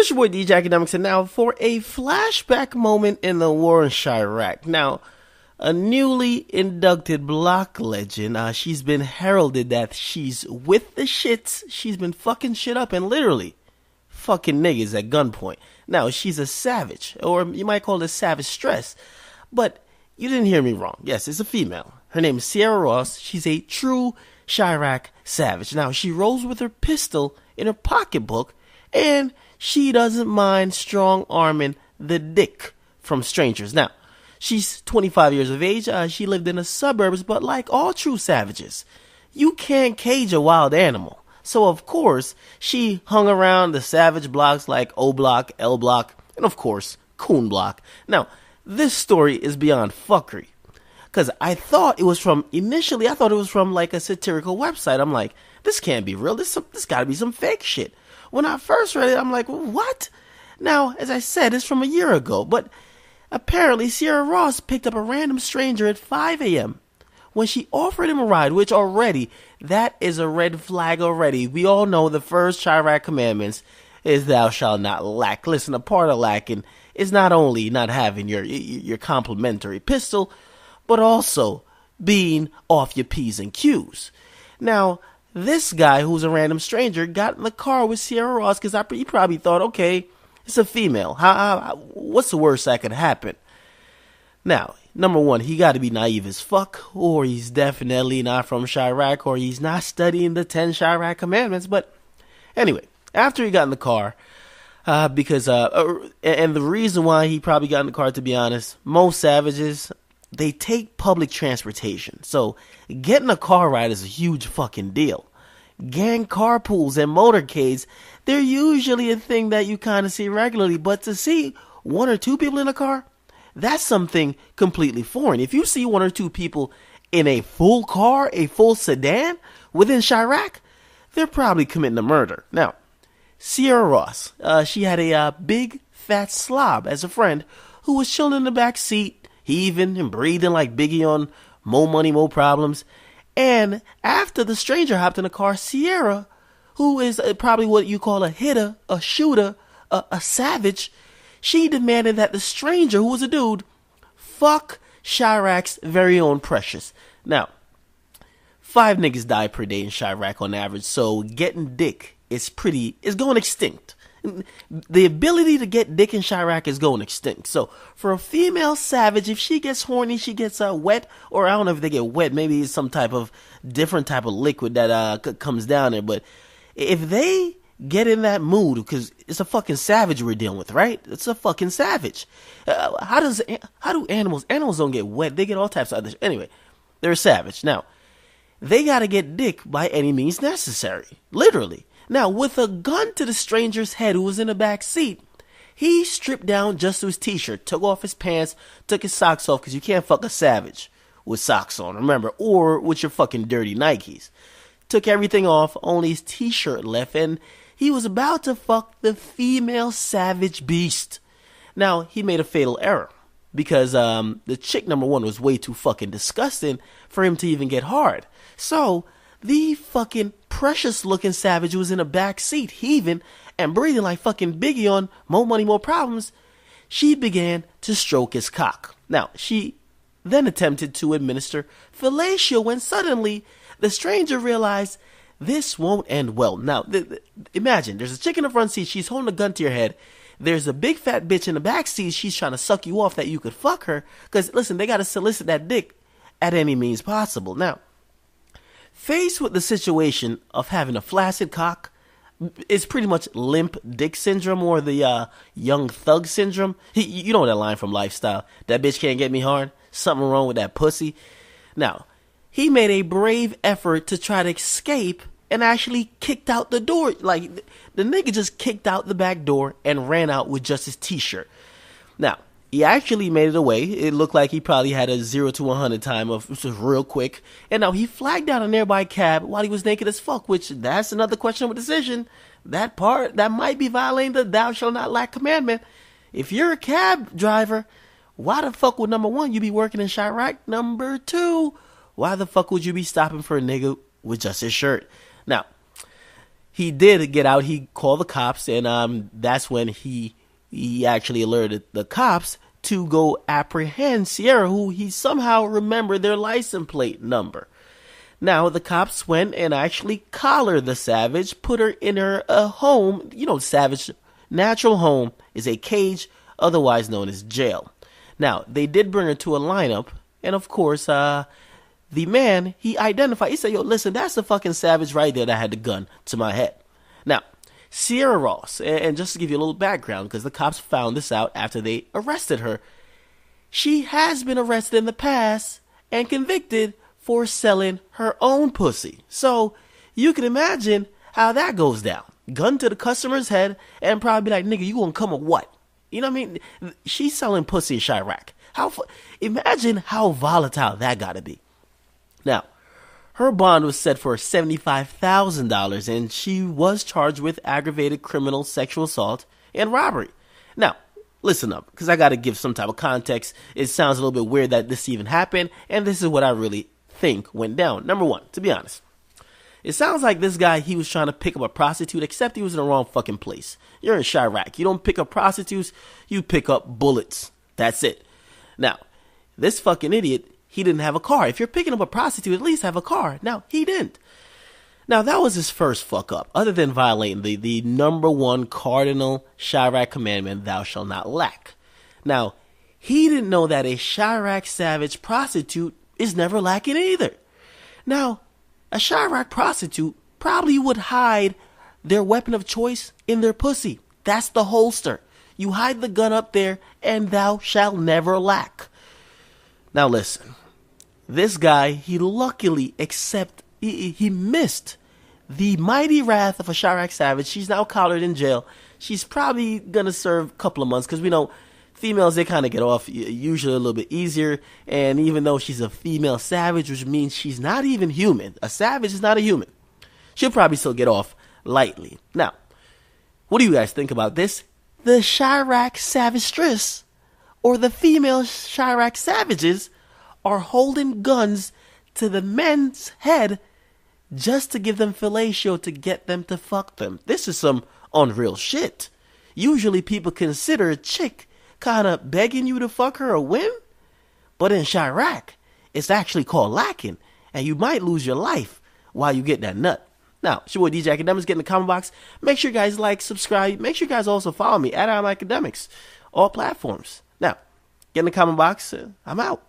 This is your boy DJ Akademiks, and now for a flashback moment in the war in Chiraq. Now, a newly inducted block legend, she's been heralded that she's with the shits. She's been fucking shit up and literally fucking niggas at gunpoint. Now, she's a savage, or you might call it Savagestress, but you didn't hear me wrong. Yes, it's a female. Her name is Cierra Ross. She's a true Chiraq savage. Now, she rolls with her pistol in her pocketbook, and she doesn't mind strong-arming the dick from strangers. Now, she's 25 years of age. She lived in the suburbs, but like all true savages, you can't cage a wild animal. So, of course, she hung around the savage blocks like O Block, L Block, and, of course, Coon Block. Now, this story is beyond fuckery. Because I thought it was from like a satirical website. I'm like, this can't be real. This gotta be some fake shit. When I first read it, I'm like, what? Now, as I said, it's from a year ago. But apparently, Cierra Ross picked up a random stranger at 5 a.m. when she offered him a ride, which already, that is a red flag already. We all know the first Chiraq commandments is thou shalt not lack. Listen, a part of lacking is not only not having your complimentary pistol, but also being off your P's and Q's. Now, this guy, who's a random stranger, got in the car with Cierra Ross because he probably thought, okay, it's a female. What's the worst that could happen? Now, number one, he got to be naive as fuck, or he's definitely not from Chiraq, or he's not studying the 10 Chiraq commandments. But anyway, after he got in the car, and the reason why he probably got in the car, to be honest, most savages, they take public transportation. So getting a car ride is a huge fucking deal. Gang carpools and motorcades, they're usually a thing that you kind of see regularly. But to see one or two people in a car, that's something completely foreign. If you see one or two people in a full car, a full sedan within Chiraq, they're probably committing a murder. Now, Cierra Ross, she had a big fat slob as a friend who was chilling in the back seat, heaving and breathing like Biggie on Mo Money, Mo Problems. And after the stranger hopped in the car, Cierra, who is probably what you call a hitter, a shooter, a savage, she demanded that the stranger, who was a dude, fuck Chiraq's very own Precious. Now, 5 niggas die per day in Chiraq on average, so getting dick is going extinct. The ability to get dick in Chiraq is going extinct. So for a female savage, if she gets horny, she gets wet, or I don't know if they get wet, maybe it's some type of different type of liquid that comes down there. But if they get in that mood, because it's a fucking savage we're dealing with, right? It's a fucking savage. How do animals don't get wet? They get all types of other. Anyway, they're a savage. Now, they gotta get dick by any means necessary, literally. Now, with a gun to the stranger's head who was in the back seat, he stripped down just to his t-shirt, took off his pants, took his socks off, because you can't fuck a savage with socks on, remember, or with your fucking dirty Nikes. Took everything off, only his t-shirt left, and he was about to fuck the female savage beast. Now, he made a fatal error, because the chick, number one, was way too fucking disgusting for him to even get hard. So the fucking Precious looking savage who was in the back seat, heaving and breathing like fucking Biggie on More Money, More Problems, she began to stroke his cock. Now, she then attempted to administer fellatio when suddenly the stranger realized this won't end well. Now, imagine, there's a chick in the front seat, she's holding a gun to your head. There's a big fat bitch in the back seat, she's trying to suck you off that you could fuck her. Because, listen, they got to solicit that dick at any means possible. Now, faced with the situation of having a flaccid cock, it's pretty much limp dick syndrome, or the young thug syndrome. You know that line from Lifestyle, that bitch can't get me hard, something wrong with that pussy. Now, he made a brave effort to try to escape and actually kicked out the door. Like, the nigga just kicked out the back door and ran out with just his t-shirt. Now, he actually made it away. It looked like he probably had a 0 to 100 time of just real quick. And now he flagged down a nearby cab while he was naked as fuck, which that's another questionable decision. That part, that might be violating the thou shalt not lack commandment. If you're a cab driver, why the fuck would, number one, you be working in Chiraq? Number two, why the fuck would you be stopping for a nigga with just his shirt? Now, he did get out. He called the cops, and that's when he actually alerted the cops to go apprehend Cierra, who he somehow remembered their license plate number. Now, the cops went and actually collared the Savage, put her in her home. You know, Savage natural home is a cage, otherwise known as jail. Now, they did bring her to a lineup, and of course, the man, he identified, he said, yo, listen, that's the fucking Savage right there that had the gun to my head. Now, Cierra Ross, and just to give you a little background, because the cops found this out after they arrested her, she has been arrested in the past and convicted for selling her own pussy. So, you can imagine how that goes down. Gun to the customer's head, and probably be like, nigga, you gonna come or what? You know what I mean? She's selling pussy in Chiraq. Imagine how volatile that gotta be. Now, her bond was set for $75,000, and she was charged with aggravated criminal sexual assault and robbery. Now, listen up, because I got to give some type of context. It sounds a little bit weird that this even happened, and this is what I really think went down. Number one, to be honest, it sounds like this guy, he was trying to pick up a prostitute, except he was in the wrong fucking place. You're in Chiraq. You don't pick up prostitutes, you pick up bullets. That's it. Now, this fucking idiot, he didn't have a car. If you're picking up a prostitute, at least have a car. Now, he didn't. Now, that was his first fuck up, other than violating the number one cardinal Chiraq commandment, thou shalt not lack. Now, he didn't know that a Chiraq Savage prostitute is never lacking either. Now, a Chiraq prostitute probably would hide their weapon of choice in their pussy. That's the holster. You hide the gun up there, and thou shalt never lack. Now, listen. This guy, he luckily he missed the mighty wrath of a Chiraq Savage. She's now collared in jail. She's probably going to serve a couple of months, because we know females, they kind of get off usually a little bit easier. And even though she's a female Savage, which means she's not even human. A Savage is not a human. She'll probably still get off lightly. Now, what do you guys think about this? The Chiraq Savagestress, or the female Chiraq Savages, are holding guns to the men's head just to give them fellatio, to get them to fuck them. This is some unreal shit. Usually people consider a chick kind of begging you to fuck her a whim, but in Chiraq, it's actually called lacking, and you might lose your life while you get that nut. Now, it's your boy DJ Akademiks. Get in the comment box. Make sure you guys like, subscribe. Make sure you guys also follow me at Akademiks, all platforms. Now, get in the comment box. I'm out.